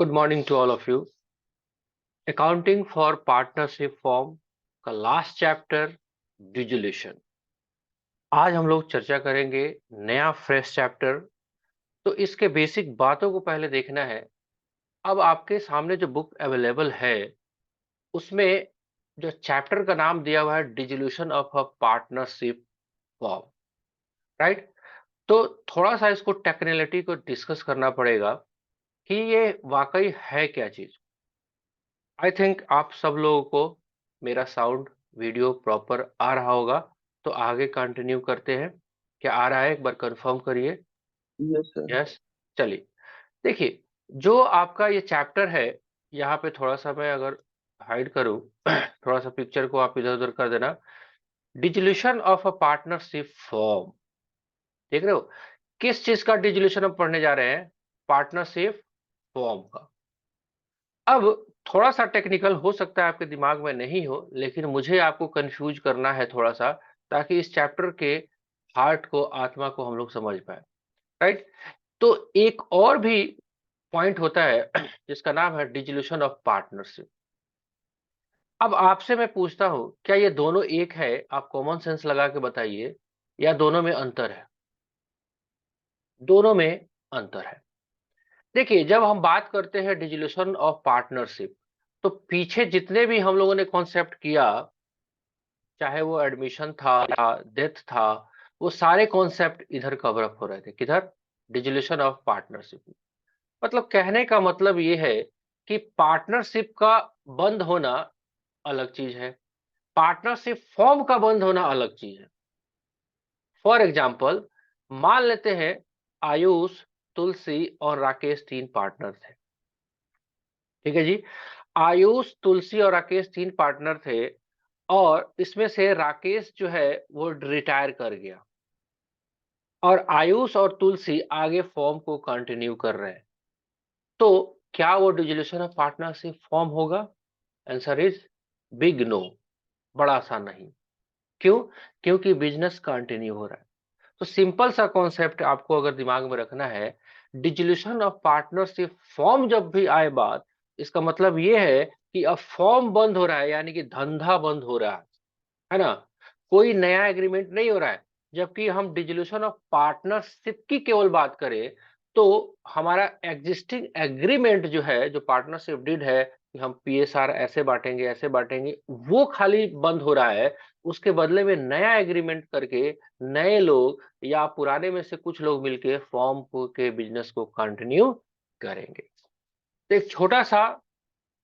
Good morning to all of you. Accounting for partnership firm का last chapter dissolution. आज हम लोग चर्चा करेंगे नया फ्रेश चैप्टर। तो इसके बेसिक बातों को पहले देखना है। अब आपके सामने जो बुक अवेलेबल है उसमें जो चैप्टर का नाम दिया हुआ है dissolution of a partnership form, right. तो थोड़ा सा इसको टेक्निकलिटी को डिस्कस करना पड़ेगा कि ये वाकई है क्या चीज। आई थिंक आप सब लोगों को मेरा साउंड वीडियो प्रॉपर आ रहा होगा। तो आगे कंटिन्यू करते हैं। क्या आ रहा है एक बार कंफर्म करिए। Yes sir. यस। चलिए, देखिए, जो आपका ये चैप्टर है, यहाँ पे थोड़ा सा मैं अगर हाइड करूं थोड़ा सा पिक्चर को आप इधर उधर कर देना। Dissolution of a partnership form, देख रहे हो किस चीज का डिसोल्यूशन हम पढ़ने जा रहे हैं? पार्टनरशिप फॉर्म का। अब थोड़ा सा टेक्निकल हो सकता है आपके दिमाग में नहीं हो, लेकिन मुझे आपको कंफ्यूज करना है थोड़ा सा, ताकि इस चैप्टर के हार्ट को, आत्मा को हम लोग समझ पाए, राइट। तो एक और भी पॉइंट होता है जिसका नाम है डिसोल्यूशन ऑफ पार्टनरशिप। अब आपसे मैं पूछता हूं, क्या ये दोनों एक है? आप कॉमन सेंस लगा के बताइए, या दोनों में अंतर है? दोनों में अंतर है। देखिए, जब हम बात करते हैं डिसोल्यूशन ऑफ पार्टनरशिप, तो पीछे जितने भी हम लोगों ने कॉन्सेप्ट किया, चाहे वो एडमिशन था या डेथ था, वो सारे कॉन्सेप्ट इधर कवर अप हो रहे थे। किधर? Dissolution of partnership. मतलब कहने का मतलब ये है कि पार्टनरशिप का बंद होना अलग चीज है, पार्टनरशिप फॉर्म का बंद होना अलग चीज है। फॉर एग्जाम्पल, मान लेते हैं आयुष, तुलसी और राकेश तीन पार्टनर थे। ठीक है जी। आयुष, तुलसी और राकेश तीन पार्टनर थे, और इसमें से राकेश जो है वो रिटायर कर गया, और आयुष और तुलसी आगे फॉर्म को कंटिन्यू कर रहे हैं। तो क्या वो डिसोल्यूशन ऑफ पार्टनरशिप फॉर्म होगा? आंसर इज बिग नो, बड़ा सा नहीं। क्यों? क्योंकि बिजनेस कंटिन्यू हो रहा है। तो सिंपल सा कॉन्सेप्ट आपको अगर दिमाग में रखना है, डिसोल्यूशन ऑफ पार्टनरशिप फॉर्म जब भी आए बात, इसका मतलब ये है कि अब फॉर्म बंद हो रहा है, यानी कि धंधा बंद हो रहा है ना। कोई नया एग्रीमेंट नहीं हो रहा है। जबकि हम डिसोल्यूशन ऑफ पार्टनरशिप की केवल बात करें, तो हमारा एग्जिस्टिंग एग्रीमेंट जो है, जो पार्टनरशिप डीड है कि हम पीएसआर ऐसे बांटेंगे, वो खाली बंद हो रहा है। उसके बदले में नया एग्रीमेंट करके नए लोग या पुराने में से कुछ लोग मिलके फॉर्म को के बिजनेस को कंटिन्यू करेंगे। तो एक छोटा सा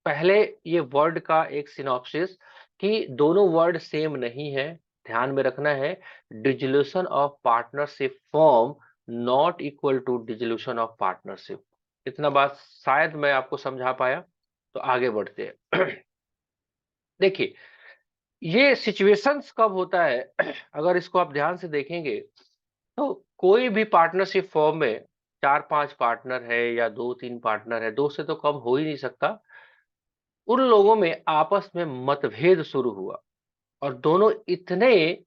पहले ये वर्ड का एक सिनॉप्सिस, कि दोनों वर्ड सेम नहीं है, ध्यान में रखना है। Dissolution of partnership firm not equal to dissolution of partnership. इतना बात शायद मैं आपको समझा पाया। तो आगे बढ़ते हैं। देखिए, ये सिचुएशंस कब होता है अगर इसको आप ध्यान से देखेंगे, तो कोई भी पार्टनरशिप फॉर्म में चार पांच पार्टनर है या दो तीन पार्टनर है, दो से तो कम हो ही नहीं सकता। उन लोगों में आपस में मतभेद शुरू हुआ, और दोनों इतने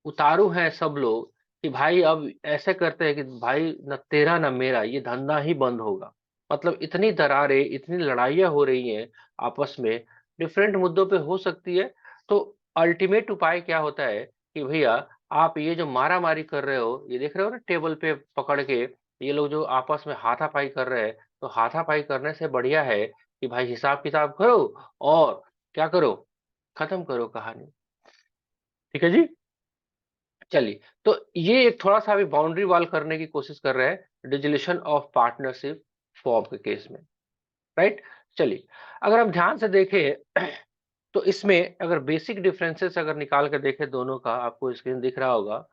उतारू हैं सब लोग, कि भाई अब ऐसे करते हैं कि भाई न तेरा न मेरा, ये धंधा ही बंद होगा। मतलब इतनी दरारें, इतनी लड़ाइयाँ हो रही हैं आपस में, डिफरेंट मुद्दों पे हो सकती है। तो अल्टीमेट उपाय क्या होता है कि भैया, आप ये जो मारा मारी कर रहे हो, ये देख रहे हो ना टेबल पे पकड़ के, ये लोग जो आपस में हाथापाई कर रहे हैं, तो हाथापाई करने से बढ़िया है कि भाई हिसाब किताब करो, और क्या करो, खत्म करो कहानी। ठीक है जी। चलिए, तो ये एक थोड़ा सा अभी बाउंड्री वॉल करने की कोशिश कर रहे हैं डिसोल्यूशन ऑफ पार्टनरशिप फॉर्म के केस में, राइट। चलिए, अगर हम ध्यान से देखें तो इसमें अगर बेसिक डिफरेंसेस अगर निकाल कर देखें दोनों का, आपको स्क्रीन दिख रहा होगा।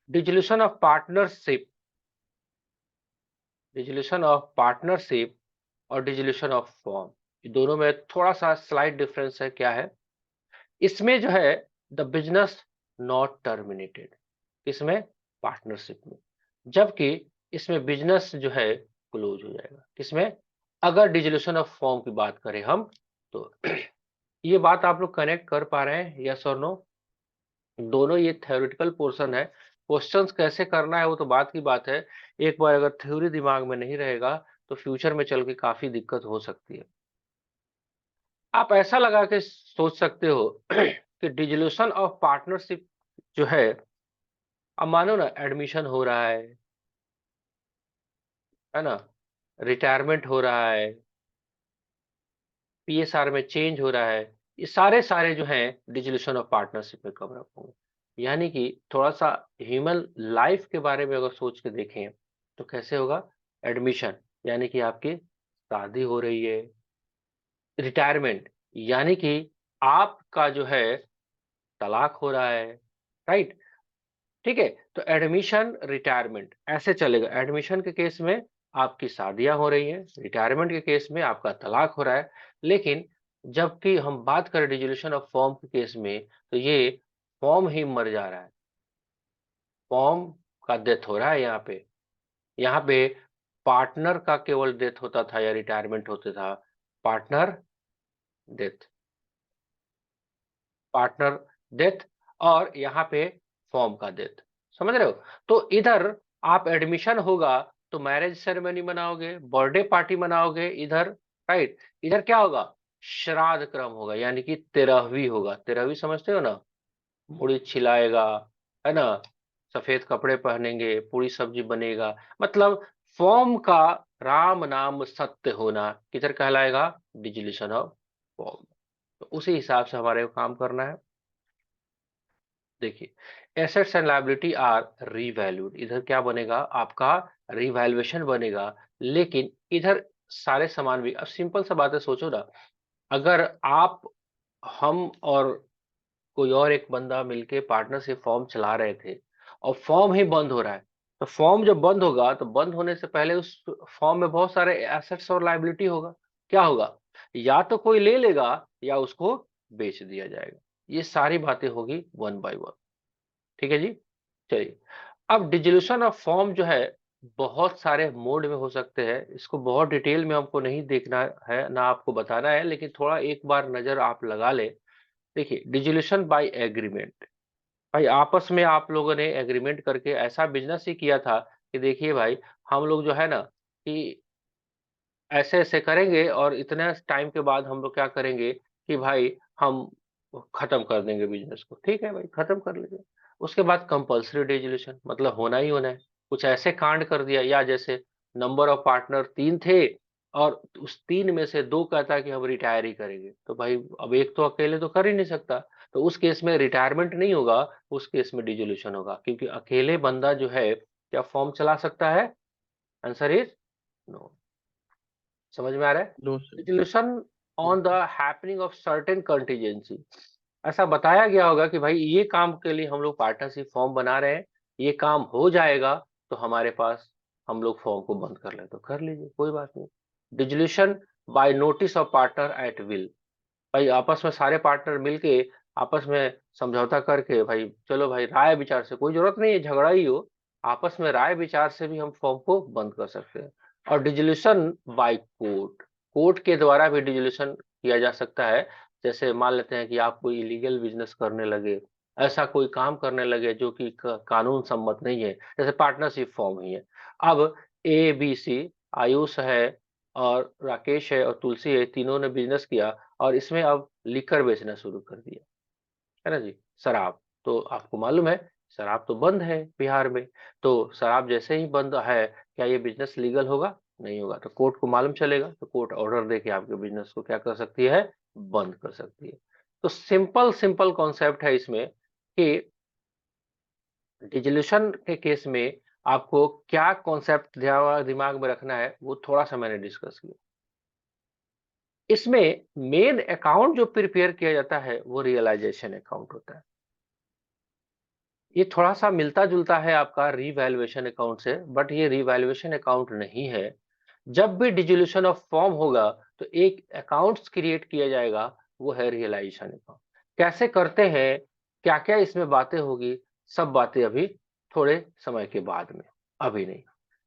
Dissolution of partnership, dissolution of partnership और डिसोल्यूशन ऑफ फॉर्म, ये दोनों में थोड़ा सा स्लाइट डिफरेंस है। क्या है? इसमें जो है, द बिजनेस नॉट टर्मिनेटेड, इसमें पार्टनरशिप में, जबकि इसमें बिजनेस जो है क्लोज हो जाएगा। किसमें? अगर डिसोल्यूशन ऑफ फॉर्म की बात करें हम, तो ये बात आप लोग कनेक्ट कर पा रहे हैं, यस और नो? दोनों ये थ्योरेटिकल पोर्शन है। क्वेश्चंस कैसे करना है वो तो बात की बात है। एक बार अगर थ्योरी दिमाग में नहीं रहेगा, तो फ्यूचर में चल के काफ़ी दिक्कत हो सकती है। आप ऐसा लगा के सोच सकते हो कि डिसोल्यूशन ऑफ पार्टनरशिप जो है, अब मानो ना एडमिशन हो रहा है ना? रिटायरमेंट हो रहा है, पीएसआर में चेंज हो रहा है, ये सारे जो हैं डिसोल्यूशन ऑफ पार्टनरशिप में कवर अप होंगे। यानी कि थोड़ा-सा ह्यूमन लाइफ के बारे में अगर सोच के देखें, तो कैसे होगा? एडमिशन यानी कि आपकी शादी हो रही है, रिटायरमेंट यानी कि आपका जो है तलाक हो रहा है, राइट? ठीक है? तो एडमिशन, रिटायरमेंट ऐसे चलेगा। एडमिशन के केस में आपकी शादियाँ हो रही हैं, रिटायरमेंट के केस में आपका तलाक हो रहा है। लेकिन जबकि हम बात करें डिसोल्यूशन ऑफ फर्म के केस में, तो ये फर्म ही मर जा रहा है। फर्म का डेथ हो रहा है यहाँ पे। यहाँ पे पार्टनर का केवल डेथ होता था या रिटायरमेंट होता था। पार्टनर डेथ, पार्टनर डेथ और यहाँ पे फॉर्म का डेथ, समझ रहे हो? तो इधर आप एडमिशन होगा तो मैरिज सेरेमनी मनाओगे, बर्थडे पार्टी मनाओगे इधर, राइट? इधर क्या होगा? श्राद्ध क्रम होगा यानी कि तेरहवीं होगा। तेरहवीं समझते हो ना? मूड़ी छिलाएगा, है ना? सफेद कपड़े पहनेंगे, पूरी सब्जी बनेगा। मतलब फॉर्म का राम नाम सत्य होना किधर कहलाएगा? Dissolution of form. तो उसी हिसाब से हमारे को काम करना है। देखिए, assets and liability are revalued. इधर क्या बनेगा? आपका रिवैल्यूएशन बनेगा। लेकिन इधर सारे सामान भी, अब सिंपल सा बात है, सोचो ना, अगर आप, हम और कोई और एक बंदा मिलके पार्टनरशिप फॉर्म चला रहे थे और फॉर्म ही बंद हो रहा है, तो फॉर्म जब बंद होगा तो बंद होने से पहले उस फॉर्म में बहुत सारे एसेट्स और लायबिलिटी होगा। क्या होगा? या तो कोई ले लेगा या उसको बेच दिया जाएगा। ये सारी बातें होगी वन बाय वन। ठीक है जी? चलिए, अब डिसोल्यूशन ऑफ फॉर्म जो है, बहुत सारे मोड में हो सकते हैं। इसको बहुत डिटेल में हमको नहीं देखना है, ना आपको बताना है, लेकिन थोड़ा एक बार नज़र आप लगा लें। देखिए, डिसोल्यूशन बाय एग्रीमेंट, भाई आपस में आप लोगों ने एग्रीमेंट करके ऐसा बिज़नेस ही किया था कि देखिए भाई, हम लोग जो है ना कि ऐसे-ऐसे करेंगे और इतने टाइम के बाद हम लोग क्या करेंगे कि भाई हम खत्म कर देंगे बिज़नेस को। ठीक है भाई, खत्म कर लीजिए। उसके बाद कंपल्सरी डिसोल्यूशन, मतलब होना ही होना है। कुछ ऐसे कांड कर दिया, या जैसे नंबर ऑफ पार्टनर 3 थे और उस 3 में से 2 कहता है कि हम रिटायर ही करेंगे। तो भाई अब एक तो अकेले तो कर ही नहीं सकता। तो उस केस में रिटायरमेंट नहीं होगा, उस केस में डिसोल्यूशन होगा, क्योंकि अकेले बंदा जो है क्या फर्म चला सकता है? Answer is no. समझ में आ रहा है? No sir. Dissolution on the बिल्कुल। हैपनिंग ऑफ सर्टेन कंटीजेंसी, ऐसा बताया गया होगा कि भाई ये काम के लिए हम लोग पार्टनरशिप फॉर्म बना रहे हैं, ये काम हो जाएगा तो हमारे पास, हम लोग फॉर्म को बंद कर ले तो कर लीजिए, कोई बात नहीं। Dissolution by notice of partner at will, भाई आपस में सारे पार्टनर मिलके आपस में समझौता करके, भाई चलो भाई राय विचार से, कोई जरूरत नहीं है झगड़ा ही हो, आपस में राय विचार से भी हम फॉर्म को बंद कर सकते हैं। और डिसोल्यूशन बाय कोर्ट, कोर्ट के द्वारा भी डिसोल्यूशन किया जा सकता है। जैसे मान लेते हैं कि आप कोई इलीगल बिजनेस करने लगे, ऐसा कोई काम करने लगे जो कि कानून सम्मत नहीं है, जैसे पार्टनरशिप फॉर्म ही है। अब ए बी सी, आयुष है और राकेश है और तुलसी है, तीनों ने बिजनेस किया और इसमें अब लिकर बेचना शुरू कर दिया, है ना जी? शराब, तो आपको मालूम है शराब तो बंद है बिहार में। तो शराब जैसे ही बंद है, क्या ये बिजनेस लीगल होगा? नहीं होगा। तो कोर्ट को मालूम चलेगा, तो कोर्ट ऑर्डर दे के आपके बिजनेस को क्या कर सकती है? बंद कर सकती है। तो सिंपल सिंपल कॉन्सेप्ट है इसमें कि डिसोल्यूशन के केस में आपको क्या कॉन्सेप्ट दिमाग में रखना है, वो थोड़ा सा मैंने डिस्कस किया। इसमें मेन अकाउंट जो प्रिपेयर किया जाता है वो रियलाइजेशन अकाउंट होता है। ये थोड़ा-सा मिलता-जुलता है आपका रिवैल्यूएशन अकाउंट से, बट ये रिवैल्यूएशन अकाउंट नहीं है। जब भी डिसोल्यूशन ऑफ फर्म होगा, तो एक अकाउंट्स क्रिएट किया जाएगा, वो है रियलाइजेशन अकाउंट। कैसे करते हैं, क्या-क्या इसमें बातें होगी, सब बातें अभी थोड़े समय के बाद में, अभी नहीं।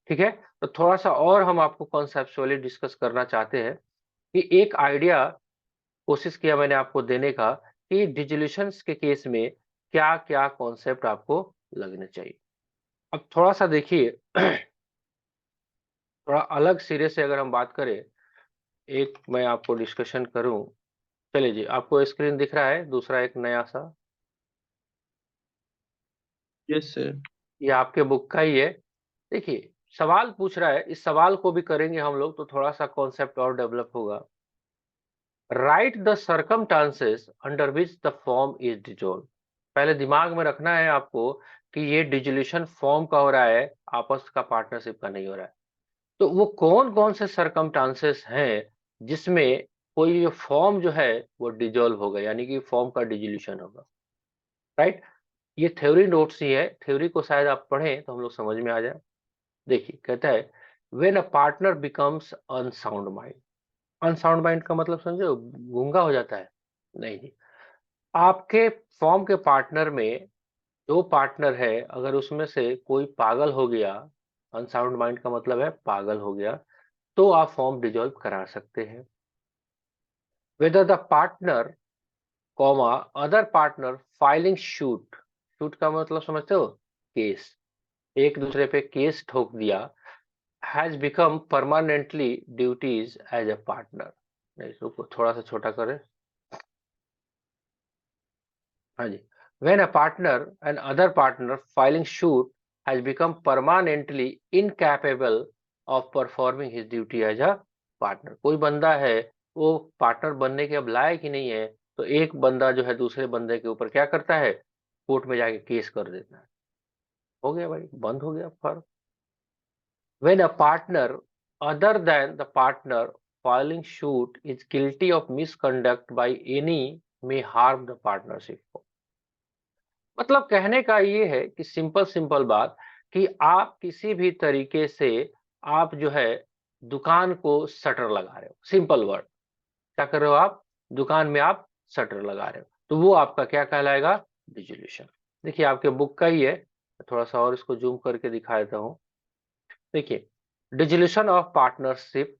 ठीक है? तो थोड़ा-सा और हम आपको कॉन्सेप्चुअली डिस्कस करना चाहते हैं कि एक आइडिया कोशिश किया मैंने आपको देने का कि डिसोल्यूशंस के केस में क्या-क्या कॉन्सेप्ट आपको लगने चाहिए। अब थोड़ा-सा देखिए थोड़ा अलग सिरे से अगर हम बात करें, एक मैं आपको डिस्कशन करूं। चलिए जी, आपको स्क्रीन दिख रहा है दूसरा एक नया सा? Yes sir. ये आपके बुक का ही है। देखिए, सवाल पूछ रहा है, इस सवाल को भी करेंगे हम लोग तो थोड़ा सा कॉन्सेप्ट और डेवलप होगा। Right the circumstances under which the form is dissolve. पहले दिमाग में रखना है आपको कि ये डिसोल्यूशन फॉर्म का हो रहा है, आपस का पार्टनरशिप का नहीं हो रहा है। तो वो कौन कौन से सर्कमस्टांसेस हैं जिसमें कोई ये फॉर्म जो है वो डिसॉल्व होगा, यानी कि फॉर्म का डिसोल्यूशन होगा। राइट? ये थ्योरी नोट्स ही है, थ्योरी को शायद आप पढ़ें तो हम लोग समझ में आ जाए। देखिए, कहता है when a partner becomes unsound mind. Unsound mind का मतलब समझे, गूंगा हो जाता है? नहीं जी। आपके फॉर्म के पार्टनर में, दो पार्टनर है, अगर उसमें से कोई पागल हो गया, अनसाउंड माइंड का मतलब है पागल हो गया, तो आप फॉर्म डिसॉल्व करा सकते हैं। Whether the partner comma other partner filing shoot. Shoot का मतलब समझते हो? केस। एक दूसरे पे केस ठोक दिया। Has become permanently duties as a partner. नहीं, इसको थोड़ा सा छोटा करें। हाँ जी। When a partner and other partner filing suit has become permanently incapable of performing his duty as a partner. कोई बंदा है, वो पार्टनर बनने के अब लायक ही नहीं है, तो एक बंदा जो है दूसरे बंदे के ऊपर क्या करता है, कोर्ट में जाके केस कर देता है। हो गया भाई, बंद हो गया firm. When a partner other than the partner filing suit is guilty of misconduct by any may harm the partnership। मतलब कहने का ये है कि सिंपल सिंपल बात, कि आप किसी भी तरीके से आप जो है दुकान को शटर लगा रहे हो, सिंपल वर्ड। क्या कर रहे हो आप? दुकान में आप शटर लगा रहे हो, तो वो आपका क्या कहलाएगा? डिसोल्यूशन। देखिए, आपके बुक का ही है, थोड़ा सा और इसको जूम करके दिखा देता हूँ। देखिए, डिसोल्यूशन ऑफ पार्टनरशिप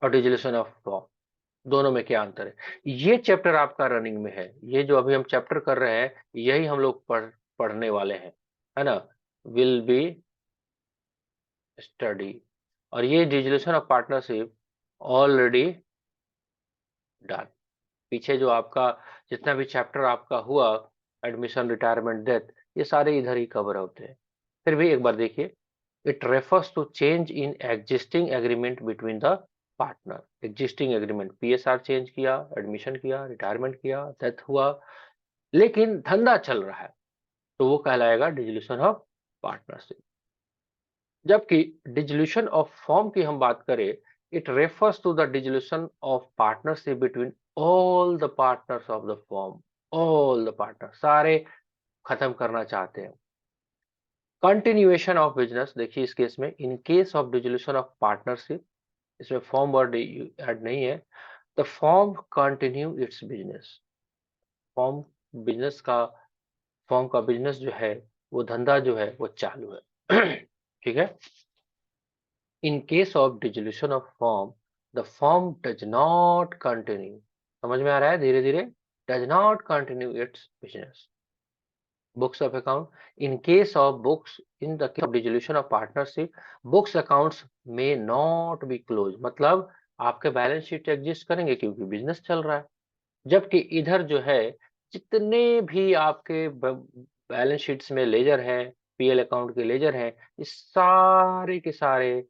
और डिसोल्यूशन ऑफ फॉर्म, दोनों में क्या अंतर है? ये चैप्टर आपका रनिंग में है, ये जो अभी हम चैप्टर कर रहे हैं यही हम लोग पढ़ने वाले हैं, है ना? Will be study. और ये dissolution of partnership already done. पीछे जो आपका जितना भी चैप्टर आपका हुआ, एडमिशन, रिटायरमेंट, डेथ, ये सारे इधर ही कवर होते हैं। फिर भी एक बार देखिए, it refers to change in existing agreement between the partner. Existing agreement, PSR change किया, एडमिशन किया, रिटायरमेंट किया, डेथ हुआ, लेकिन धंधा चल रहा है, तो वो कहलाएगा डिसोल्यूशन ऑफ पार्टनरशिप। जबकि डिसोल्यूशन ऑफ फॉर्म की हम बात करें, it refers to the dissolution of partnership between all the partners of the firm. All the partner, सारे खत्म करना चाहते हैं। कंटिन्यूएशन ऑफ बिजनेस, देखिए इस केस में, in case of dissolution of partnership, इसमें फॉर्म वर्ड ऐड नहीं है, the form continue its business. Form business का, फॉर्म का बिजनेस जो है, वो धंधा जो है वो चालू है। ठीक है। In case of dissolution of form, the form does not continue. समझ में आ रहा है धीरे धीरे? Does not continue its business. Books of account. In case of books, in the case of dissolution of partnership, books accounts may not be closed। मतलब आपके balance sheet exist करेंगे क्योंकि बिजनेस चल रहा है। जबकि इधर जो है, जितने भी आपके बैलेंस शीट्स में लेजर हैं, पीएल अकाउंट के लेजर हैं, ये सारे के सारे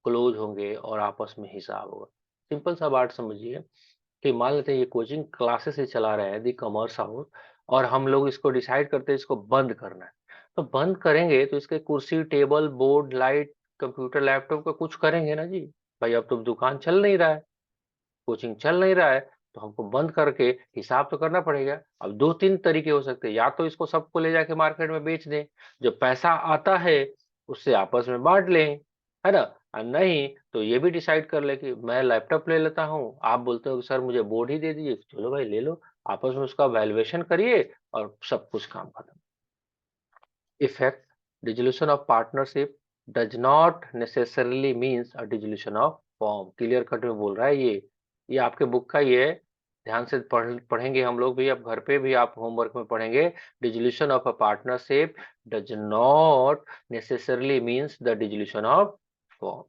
क्लोज होंगे और आपस में हिसाब होगा। सिंपल सा बात समझिए, कि मान लेते हैं ये कोचिंग क्लासेस ही चला रहे हैं दी कॉमर्स हाउस, और हम लोग इसको डिसाइड करते हैं इसको बंद करना है। तो बंद करेंगे तो इसके कुर्सी, table, board, light, computer, laptop का कुछ करेंगे ना जी। भाई अब तो दुकान चल नहीं रहा है, कोचिंग चल नहीं रहा है, तो हमको बंद करके हिसाब तो करना पड़ेगा। अब दो तीन तरीके हो सकते हैं, या तो इसको सबको ले जाके मार्केट में बेच दें, जो पैसा आता है उससे आपस में बांट लें, है ना? और नहीं तो ये भी डिसाइड कर ले कि मैं लैपटॉप ले लेता हूँ, आप बोलते हो कि सर मुझे बोर्ड ही दे दीजिए, चलो भाई ले लो, आपस में उसका वैल्यूएशन करिए और सब कुछ काम खत्म। Effect, dissolution of partnership does not necessarily means a dissolution of form. Clear cut में बोल रहा है ये आपके बुक का ही है, ध्यान से पढ़ेंगे हम लोग भी, अब घर पे भी आप होमवर्क में पढ़ेंगे। Dissolution of a partnership does not necessarily means the dissolution of firm,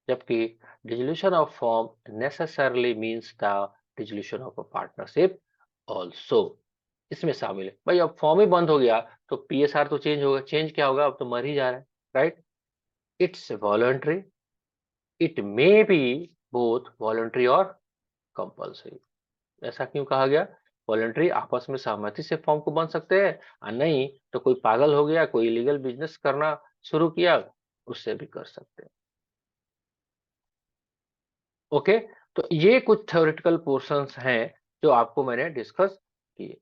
जबकि dissolution of firm necessarily means the dissolution of a partnership also, इसमें शामिल है। भाई अब फॉर्म ही बंद हो गया तो पीएसआर तो चेंज होगा, चेंज क्या होगा, अब तो मर ही जा रहा है, right. It's voluntary, it may be both voluntary और कंपल्सरी। ऐसा क्यों कहा गया? वॉलंटरी आपस में सहमति से फॉर्म को बंद सकते हैं, और नहीं तो कोई पागल हो गया, कोई इलीगल बिजनेस करना शुरू किया, उससे भी कर सकते हैं। ओके, तो ये कुछ थ्योरेटिकल पोर्शंस हैं जो आपको मैंने डिस्कस किए।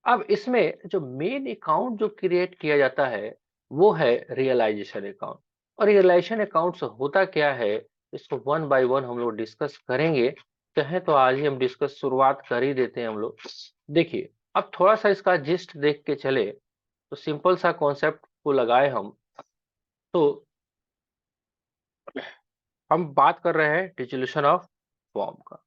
अब इसमें जो मेन अकाउंट जो क्रिएट किया जाता है वो है रियलाइजेशन अकाउंट। और रियलाइजेशन अकाउंट होता क्या है, इसको वन बाय वन हम लोग डिस्कस करेंगे। कहें तो आज ही हम डिस्कस शुरुआत कर ही देते हैं हम लोग। देखिए, अब थोड़ा सा इसका जिस्ट देख के चले तो सिंपल सा कॉन्सेप्ट को लगाए तो हम बात कर रहे हैं डिसोल्यूशन ऑफ फॉर्म का।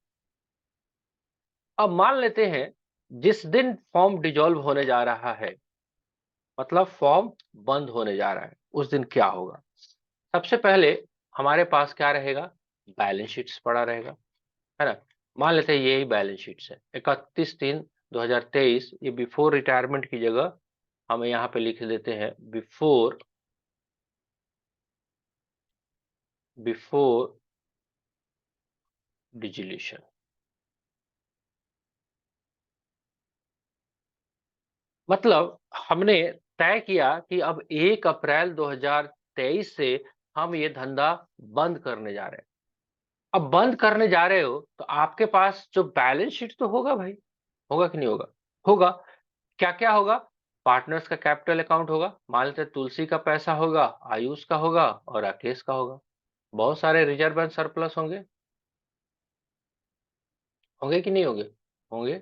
अब मान लेते हैं जिस दिन फॉर्म डिसॉल्व होने जा रहा है, मतलब फॉर्म बंद होने जा रहा है, उस दिन क्या होगा? सबसे पहले हमारे पास क्या रहेगा? बैलेंस शीट्स पड़ा रहेगा, है ना। मान लेते हैं यही बैलेंस शीट्स है 31/3/2023। ये बिफोर रिटायरमेंट की जगह हमें यहाँ पे लिख देते हैं बिफोर डिसोल्यूशन। मतलब हमने तय किया कि अब 1 अप्रैल 2023 से हम ये धंधा बंद करने जा रहे हैं। अब बंद करने जा रहे हो तो आपके पास जो बैलेंस शीट तो होगा भाई, होगा कि नहीं होगा? होगा। क्या-क्या होगा? पार्टनर्स का कैपिटल अकाउंट होगा, मान लेते हैं तुलसी का पैसा होगा, आयुष का होगा और राकेश का होगा। बहुत सारे रिजर्व एंड सरप्लस होंगे, होंगे कि नहीं होंगे? होंगे,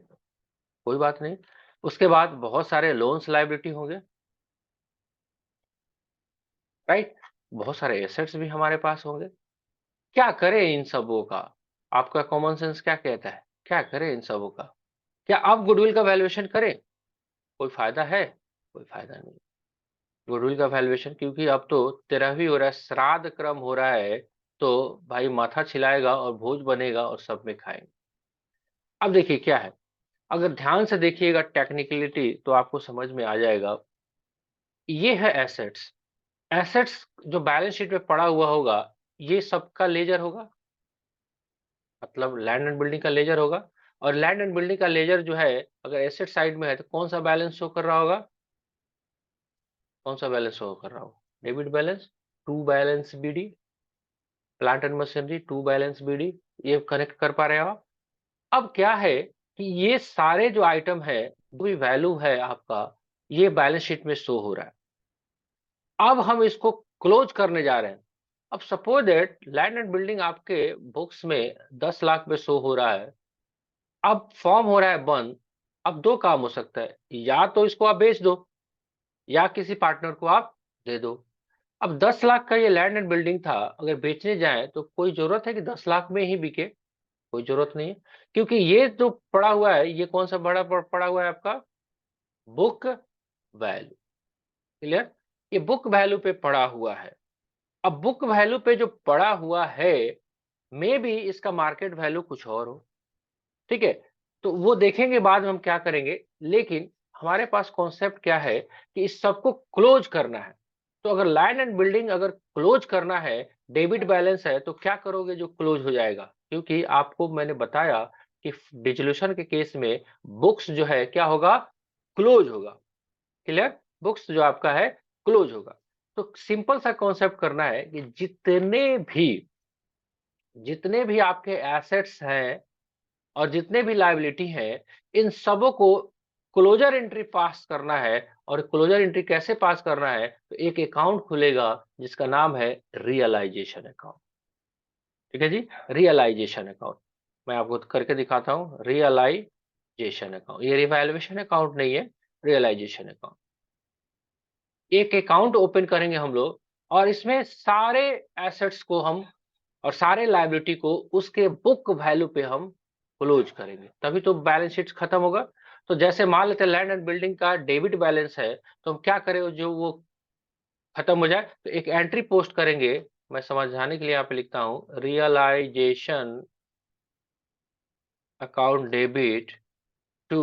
कोई बात नहीं। उसके बाद बहुत सारे लोन्स लायबिलिटी होंगे, राइट? बहुत सारे एसेट्स भी हमारे पास होंगे। क्या करें इन सबों का? आपका कॉमन सेंस क्या कहता है? क्या करें इन सबों का? क्या अब गुडविल का वैल्यूएशन करें? कोई फायदा है? कोई फायदा नहीं। गुडविल का वैल्यूएशन, क्योंकि अब तो 13वीं हो रहा है, श्राद्ध क्रम हो रहा है, तो भाई माथा छिलाएगा और भोज बनेगा और सब में खाएंगे। अब देखिए क्या है, अगर ध्यान से देखिएगा टेक्निकलिटी तो आपको समझ में आ जाएगा। ये है एसेट्स। एसेट्स जो बैलेंस शीट में पड़ा हुआ होगा, ये सबका लेजर होगा, मतलब लैंड एंड बिल्डिंग का लेजर होगा। और लैंड एंड बिल्डिंग का लेजर जो है, अगर एसेट साइड में है तो कौन सा बैलेंस शो कर रहा होगा? कौन सा बैलेंस शो कर रहा होगा? Debit balance, to balance BD, plant and machinery to balance BD. ये कनेक्ट कर पा रहे हो आप? अब क्या है कि ये सारे जो आइटम है, जो भी वैल्यू है आपका, ये बैलेंस शीट में शो हो रहा है। अब हम इसको क्लोज करने जा रहे हैं। अब suppose that land and building आपके बुक्स में 10 लाख में शो हो रहा है, अब फॉर्म हो रहा है बंद। अब दो काम हो सकता है, या तो इसको आप बेच दो या किसी पार्टनर को आप दे दो। अब 10 लाख का ये लैंड एंड बिल्डिंग था, अगर बेचने जाए तो कोई जरूरत है कि 10 लाख में ही बिके? कोई जरूरत नहीं है, क्योंकि ये जो पड़ा हुआ है, ये कौन सा बड़ा पड़ा हुआ है आपका? Book value. क्लियर? ये बुक वैल्यू पे पड़ा हुआ है। अब बुक वैल्यू पे जो पड़ा हुआ है, मे बी इसका मार्केट वैल्यू कुछ और हो, ठीक है। तो वो देखेंगे बाद में हम क्या करेंगे, लेकिन हमारे पास कॉन्सेप्ट क्या है कि इस सबको क्लोज करना है। तो अगर लैंड एंड बिल्डिंग अगर क्लोज करना है, डेबिट बैलेंस है, तो क्या करोगे जो क्लोज हो जाएगा? क्योंकि आपको मैंने बताया कि डिसोल्यूशन के केस में बुक्स जो है क्या होगा? क्लोज होगा। क्लियर? बुक्स जो आपका है क्लोज होगा। तो सिंपल सा कॉन्सेप्ट करना है कि जितने भी आपके एसेट्स हैं और जितने भी लायबिलिटी हैं, इन सबों को क्लोजर एंट्री पास करना है। और क्लोजर एंट्री कैसे पास करना है? तो एक अकाउंट खुलेगा जिसका नाम है रियलाइजेशन अकाउंट। ठीक है जी, रियलाइजेशन अकाउंट। मैं आपको करके दिखाता हूं, रियलाइजेशन अकाउंट। ये रिवैल्यूएशन अकाउंट नहीं है, रियलाइजेशन अकाउंट। एक अकाउंट ओपन करेंगे हम लोग, और इसमें सारे एसेट्स को हम और सारे लायबिलिटी को उसके बुक वैल्यू पे हम क्लोज करेंगे, तभी तो बैलेंस शीट खत्म होगा। तो जैसे मान लेते हैं लैंड एंड बिल्डिंग का डेबिट बैलेंस है, तो हम क्या करें, जो वो खत्म हो जाए तो एक एंट्री पोस्ट करेंगे। मैं समझाने के लिए यहाँ पे लिखता हूं, realisation account debit to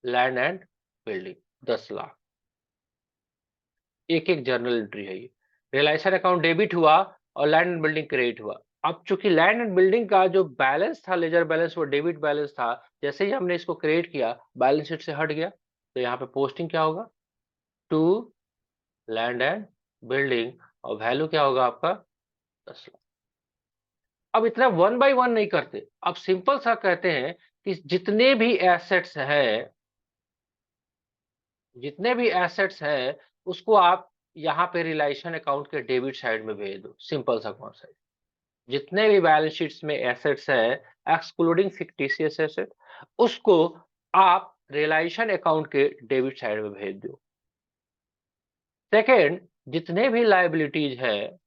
land and building 10 lakh. एक एक जर्नल एंट्री है ये। रियलाइजेशन अकाउंट डेबिट हुआ और लैंड एंड बिल्डिंग क्रेडिट हुआ। अब चूंकि लैंड एंड बिल्डिंग का जो बैलेंस था, लेजर बैलेंस, वो डेबिट बैलेंस था, जैसे ही हमने इसको क्रिएट किया बैलेंस शीट से हट गया, तो यहाँ पे पोस्टिंग क्या होगा, टू लैंड एंड बिल्डिंग, और वैल्यू क्या होगा आपका 10 लाख। अब इतना वन बाय वन नहीं करते, अब सिंपल सा कहते हैं कि जितने भी एसेट्स है उसको आप यहाँ पे रियलाइजेशन अकाउंट के डेबिट साइड में भेज दो। सिंपल सा कॉन्सेप्ट। जितने भी बैलेंस शीट्स में एसेट्स है एक्सक्लूडिंग फिक्टिशियस एसेट, उसको आप रियलाइजेशन अकाउंट के डेबिट साइड में भेज दो। सेकेंड, जितने भी लायबिलिटीज है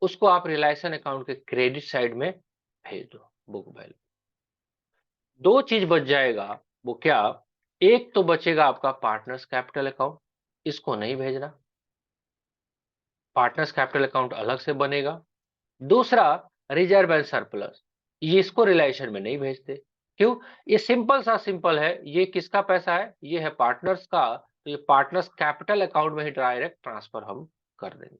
उसको आप रियलाइजेशन अकाउंट के क्रेडिट साइड में भेज दो, बुक वैल्यू। दो चीज बच जाएगा, वो क्या, एक तो बचेगा आपका पार्टनर्स कैपिटल अकाउंट, इसको नहीं भेजना, पार्टनर्स कैपिटल अकाउंट अलग से बनेगा। दूसरा, रिजर्व एंड सरप्लस, ये इसको रियलाइजेशन में नहीं भेजते। क्यों, ये सिंपल है, ये किसका पैसा है, ये है पार्टनर्स का, तो ये पार्टनर्स कैपिटल अकाउंट में ही डायरेक्ट ट्रांसफर हम कर देंगे।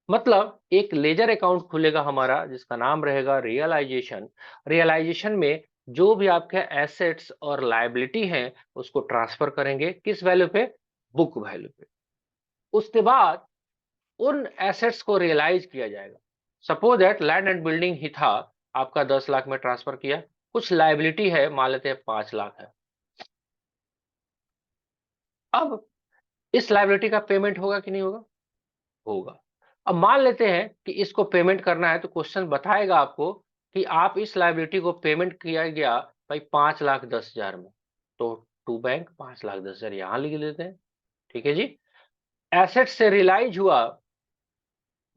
मतलब एक लेजर अकाउंट खुलेगा हमारा जिसका नाम रहेगा रियलाइजेशन। रियलाइजेशन में जो भी आपके एसेट्स और लायबिलिटी हैं उसको ट्रांसफर करेंगे किस वैल्यू पे, बुक वैल्यू पे। उसके बाद उन एसेट्स को रियलाइज किया जाएगा। Suppose that land and building ही था, आपका 10 लाख में ट्रांसफर किया, कुछ लायबिलिटी है, मान लेते हैं 5 लाख है। अब इस लायबिलिटी का पेमेंट होगा कि नहीं होगा, होगा। अब मान लेते हैं कि इसको पेमेंट करना है, तो क्वेश्चन बताएगा आपको कि आप इस लायबिलिटी को पेमेंट किया गया भाई 5,10,000 में, तो टू बैंक 5,10,000 यहां लिख देते हैं। ठीक है जी। एसेट से रियलाइज हुआ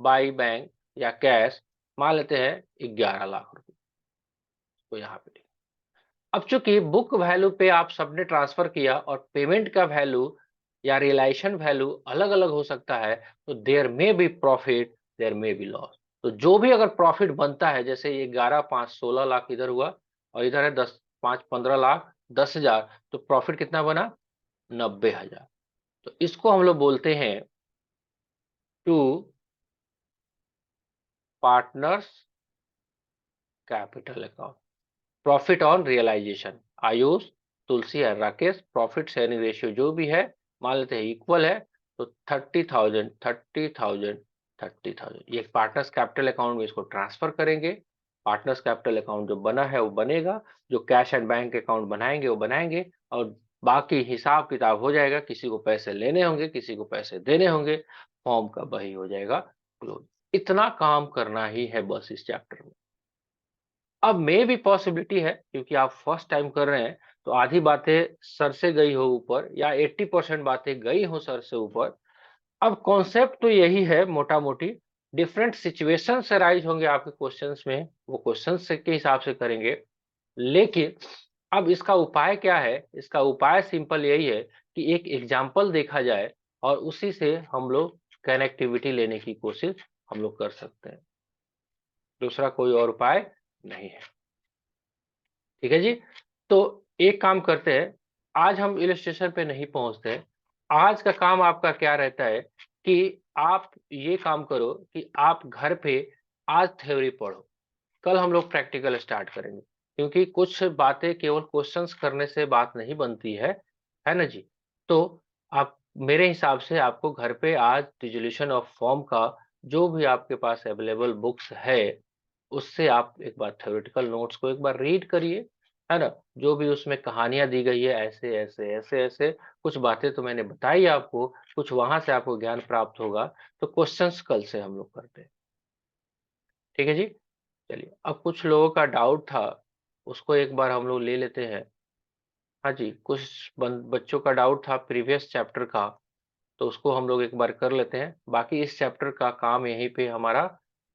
बाई बैंक या कैश, मान लेते हैं 11 लाख रुपए, तो यहाँ पे। अब चूंकि बुक वैल्यू पे आप सबने ट्रांसफर किया और पेमेंट का वैल्यू या रियलाइजेशन वैल्यू अलग अलग हो सकता है, तो देयर में बी प्रॉफिट, देयर में बी लॉस। तो जो भी अगर प्रॉफिट बनता है, जैसे ये 11, 5, 16 लाख इधर हुआ और इधर है 10, 5, 15 लाख 10,000, तो प्रॉफिट कितना बना, 90,000। तो इसको हम लोग बोलते हैं two partners capital account, profit on realisation. Ayush, Tulsi और राकेश प्रॉफिट शेयरिंग रेशियो जो भी है मान लेते हैं इक्वल है, तो 30,000 30,000 30,000 ये पार्टनर्स कैपिटल अकाउंट में इसको ट्रांसफर करेंगे। पार्टनर्स कैपिटल अकाउंट जो बना है वो बनेगा, जो कैश एंड बैंक अकाउंट बनाएंगे वो बनाएंगे, और बाकी हिसाब किताब हो जाएगा, किसी को पैसे लेने होंगे, किसी को पैसे देने होंगे, फॉर्म का वही हो जाएगा क्लोज। इतना काम करना ही है बस इस चैप्टर में। अब मे भी पॉसिबिलिटी है क्योंकि आप फर्स्ट टाइम कर रहे हैं, तो आधी बातें सर से गई हो ऊपर, या 80% बातें गई हो सर से ऊपर। अब कॉन्सेप्ट तो यही है मोटा मोटी, डिफरेंट सिचुएशन से राइज होंगे आपके क्वेश्चंस में, वो क्वेश्चंस के हिसाब से करेंगे। लेकिन अब इसका उपाय क्या है, इसका उपाय सिंपल यही है कि एक एग्जाम्पल देखा जाए और उसी से हम लोग कनेक्टिविटी लेने की कोशिश हम लोग कर सकते हैं। दूसरा कोई और उपाय नहीं है। ठीक है जी। तो एक काम करते हैं, आज हम इलस्ट्रेशन पे नहीं पहुंचते हैं। आज का काम आपका क्या रहता है कि आप ये काम करो कि आप घर पे आज थ्योरी पढ़ो, कल हम लोग प्रैक्टिकल स्टार्ट करेंगे, क्योंकि कुछ बातें केवल क्वेश्चंस करने से बात नहीं बनती है ना जी। तो आप मेरे हिसाब से आपको घर पे आज डिसोल्यूशन ऑफ फॉर्म का जो भी आपके पास अवेलेबल बुक्स है उससे आप एक बार थ्योरेटिकल नोट्स को एक बार रीड करिए, है ना। जो भी उसमें कहानियां दी गई है, ऐसे ऐसे ऐसे ऐसे कुछ बातें तो मैंने बताई आपको, कुछ वहां से आपको ज्ञान प्राप्त होगा। तो क्वेश्चंस कल से हम लोग करते हैं। ठीक है जी। चलिए, अब कुछ लोगों का डाउट था, उसको एक बार हम लोग ले लेते हैं। हाँ जी, कुछ बच्चों का डाउट था प्रीवियस चैप्टर का, तो उसको हम लोग एक बार कर लेते हैं। बाकी इस चैप्टर का काम यहीं पे हमारा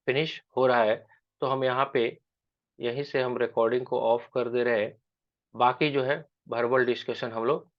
फिनिश हो रहा है, तो हम यहाँ पे यहीं से हम रिकॉर्डिंग को ऑफ कर दे रहे हैं। बाकी जो है वर्बल डिस्कशन हम लोग